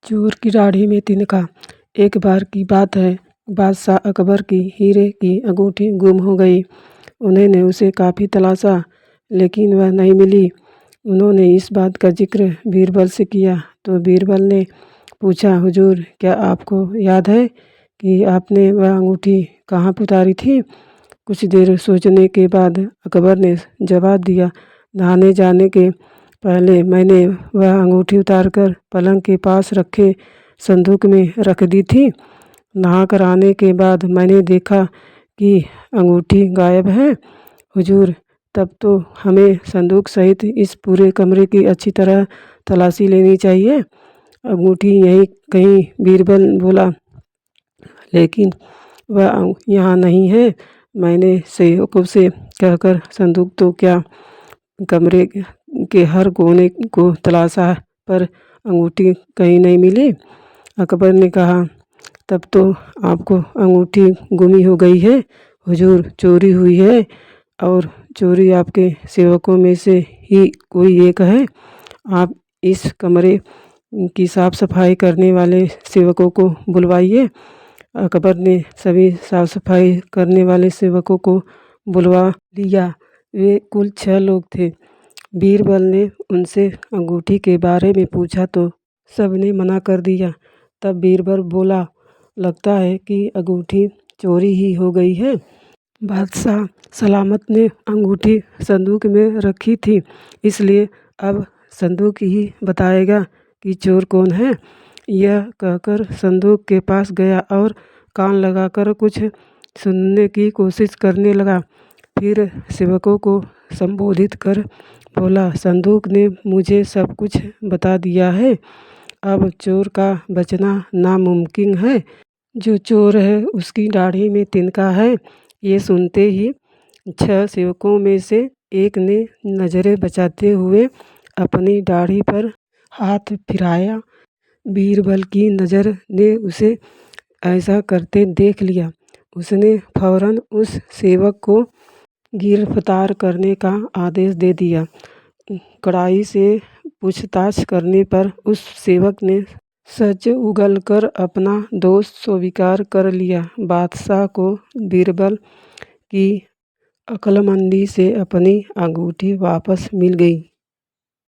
चोर की दाढ़ी में तिनका। एक बार की बात है, बादशाह अकबर की हीरे की अंगूठी गुम हो गई। उन्होंने उसे काफ़ी तलाशा, लेकिन वह नहीं मिली। उन्होंने इस बात का जिक्र बीरबल से किया तो बीरबल ने पूछा, हुजूर, क्या आपको याद है कि आपने वह अंगूठी कहाँ उतारी थी? कुछ देर सोचने के बाद अकबर ने जवाब दिया, नहाने जाने के पहले मैंने वह अंगूठी उतारकर पलंग के पास रखे संदूक में रख दी थी। नहाकर आने के बाद मैंने देखा कि अंगूठी गायब है। हुजूर, तब तो हमें संदूक सहित इस पूरे कमरे की अच्छी तरह तलाशी लेनी चाहिए। अंगूठी यहीं कहीं, बीरबल बोला, लेकिन वह यहाँ नहीं है। मैंने सेवकों से कहकर संदूक तो क्या, कमरे के हर कोने को तलाशा, पर अंगूठी कहीं नहीं मिली। अकबर ने कहा, तब तो आपको अंगूठी गुमी हो गई है। हुजूर, चोरी हुई है और चोरी आपके सेवकों में से ही कोई एक है। आप इस कमरे की साफ सफाई करने वाले सेवकों को बुलवाइए। अकबर ने सभी साफ सफाई करने वाले सेवकों को बुलवा लिया। वे कुल 6 लोग थे। बीरबल ने उनसे अंगूठी के बारे में पूछा तो सबने मना कर दिया। तब बीरबल बोला, लगता है कि अंगूठी चोरी ही हो गई है। बादशाह सलामत ने अंगूठी संदूक में रखी थी, इसलिए अब संदूक ही बताएगा कि चोर कौन है। यह कहकर संदूक के पास गया और कान लगाकर कुछ सुनने की कोशिश करने लगा। फिर सेवकों को संबोधित कर बोला, संदूक ने मुझे सब कुछ बता दिया है। अब चोर का बचना नामुमकिन है। जो चोर है उसकी दाढ़ी में तिनका है। ये सुनते ही 6 सेवकों में से एक ने नज़रें बचाते हुए अपनी दाढ़ी पर हाथ फिराया। बीरबल की नज़र ने उसे ऐसा करते देख लिया। उसने फौरन उस सेवक को गिरफ्तार करने का आदेश दे दिया। कड़ाई से पूछताछ करने पर उस सेवक ने सच उगलकर अपना दोष स्वीकार कर लिया। बादशाह को बीरबल की अक्लमंदी से अपनी अंगूठी वापस मिल गई।